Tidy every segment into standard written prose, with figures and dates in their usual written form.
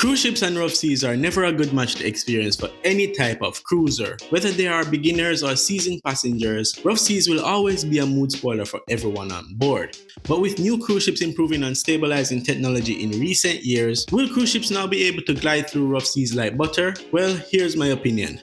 Cruise ships and rough seas are never a good match to experience for any type of cruiser. Whether they are beginners or seasoned passengers, rough seas will always be a mood spoiler for everyone on board. But with new cruise ships improving and stabilizing technology in recent years, will cruise ships now be able to glide through rough seas like butter? Well, here's my opinion.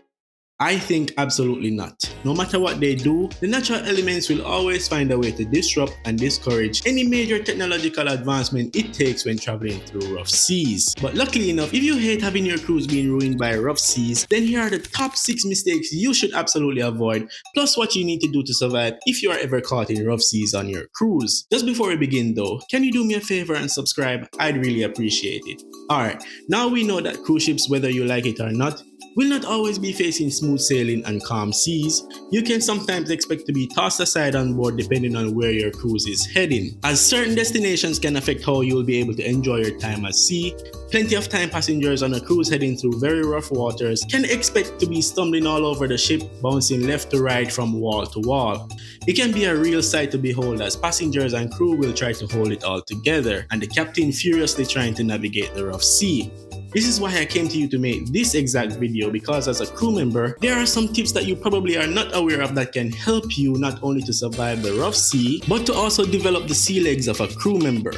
I think absolutely not. No matter what they do, the natural elements will always find a way to disrupt and discourage any major technological advancement it takes when traveling through rough seas. But luckily enough, if you hate having your cruise being ruined by rough seas, then here are the top 6 mistakes you should absolutely avoid, plus what you need to do to survive if you are ever caught in rough seas on your cruise. Just before we begin though, can you do me a favor and subscribe? I'd really appreciate it. Alright, now we know that cruise ships, whether you like it or not, will not always be facing smooth sailing and calm seas. You can sometimes expect to be tossed aside on board depending on where your cruise is heading, as certain destinations can affect how you will be able to enjoy your time at sea. Plenty of time passengers on a cruise heading through very rough waters can expect to be stumbling all over the ship, bouncing left to right from wall to wall. It can be a real sight to behold as passengers and crew will try to hold it all together, and the captain furiously trying to navigate the rough sea. This is why I came to you to make this exact video, because as a crew member, there are some tips that you probably are not aware of that can help you not only to survive the rough sea, but to also develop the sea legs of a crew member.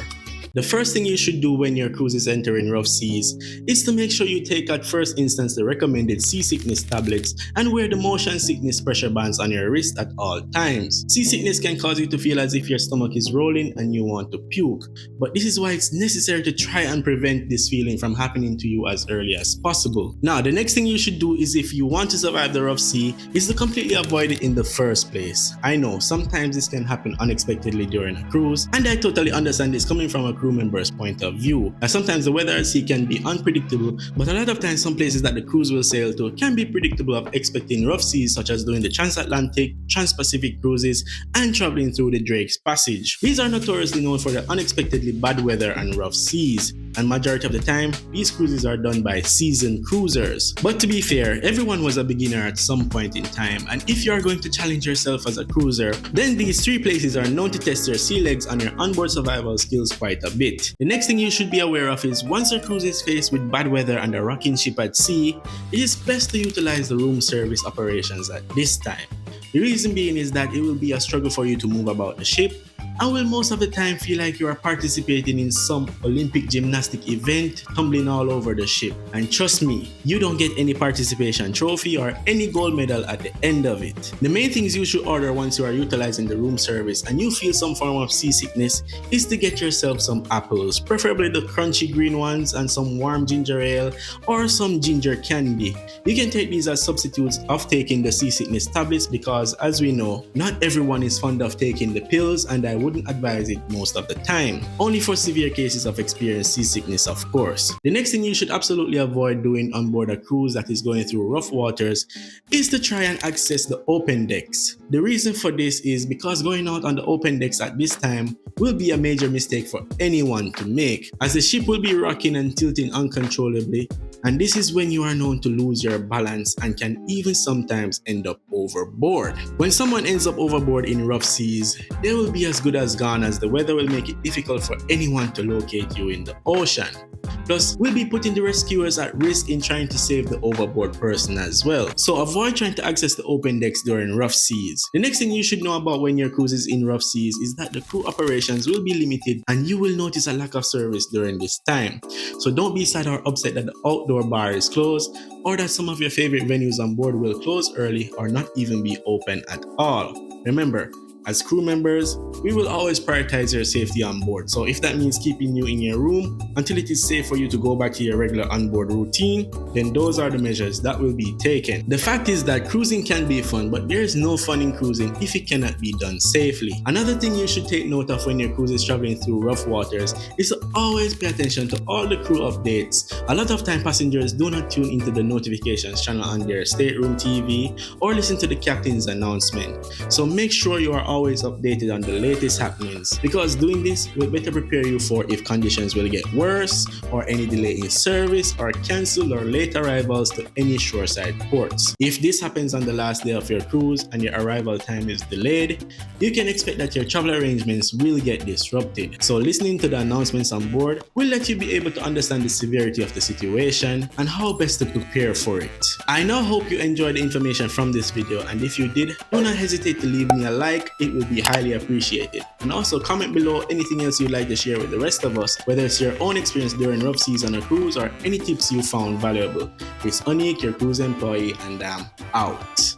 The first thing you should do when your cruise is entering rough seas is to make sure you take at first instance the recommended seasickness tablets and wear the motion sickness pressure bands on your wrist at all times. Seasickness can cause you to feel as if your stomach is rolling and you want to puke, but this is why it's necessary to try and prevent this feeling from happening to you as early as possible. Now, the next thing you should do is, if you want to survive the rough sea, is to completely avoid it in the first place. I know sometimes this can happen unexpectedly during a cruise, and I totally understand this coming from a crew member's point of view. Now, sometimes the weather at sea can be unpredictable, but a lot of times some places that the cruise will sail to can be predictable of expecting rough seas, such as doing the transatlantic, trans-Pacific cruises, and traveling through the Drake's Passage. These are notoriously known for the unexpectedly bad weather and rough seas, and majority of the time, these cruises are done by seasoned cruisers. But to be fair, everyone was a beginner at some point in time, and if you are going to challenge yourself as a cruiser, then these 3 places are known to test your sea legs and your onboard survival skills quite a bit. The next thing you should be aware of is, once your cruise is faced with bad weather and a rocking ship at sea, it is best to utilize the room service operations at this time. The reason being is that it will be a struggle for you to move about the ship, and will most of the time feel like you are participating in some Olympic gymnastic event, tumbling all over the ship. And trust me, you don't get any participation trophy or any gold medal at the end of it. The main things you should order once you are utilizing the room service and you feel some form of seasickness is to get yourself some apples, preferably the crunchy green ones, and some warm ginger ale or some ginger candy. You can take these as substitutes of taking the seasickness tablets, because as we know, not everyone is fond of taking the pills, and I wouldn't advise it most of the time. Only for severe cases of experienced seasickness, of course. The next thing you should absolutely avoid doing on board a cruise that is going through rough waters is to try and access the open decks. The reason for this is because going out on the open decks at this time will be a major mistake for anyone to make, as the ship will be rocking and tilting uncontrollably, and this is when you are known to lose your balance and can even sometimes end up overboard. When someone ends up overboard in rough seas, they will be as good as gone, as the weather will make it difficult for anyone to locate you in the ocean. Plus, we'll be putting the rescuers at risk in trying to save the overboard person as well. So avoid trying to access the open decks during rough seas. The next thing you should know about when your cruise is in rough seas is that the crew operations will be limited, and you will notice a lack of service during this time. So don't be sad or upset that the outdoor bar is closed, or that some of your favorite venues on board will close early or not even be open at all. Remember, as crew members, we will always prioritize your safety on board. So if that means keeping you in your room until it is safe for you to go back to your regular onboard routine, then those are the measures that will be taken. The fact is that cruising can be fun, but there is no fun in cruising if it cannot be done safely. Another thing you should take note of when your cruise is traveling through rough waters is to always pay attention to all the crew updates. A lot of time passengers do not tune into the notifications channel on their stateroom TV or listen to the captain's announcement. So make sure you are always updated on the latest happenings, because doing this will better prepare you for if conditions will get worse, or any delay in service, or cancel or late arrivals to any shoreside ports. If this happens on the last day of your cruise and your arrival time is delayed, you can expect that your travel arrangements will get disrupted. So listening to the announcements on board will let you be able to understand the severity of the situation and how best to prepare for it. I now hope you enjoyed the information from this video, and if you did, do not hesitate to leave me a like, it would be highly appreciated. And also comment below anything else you'd like to share with the rest of us, whether it's your own experience during rough seas on a cruise or any tips you found valuable. It's Onik, your cruise employee, and I'm out.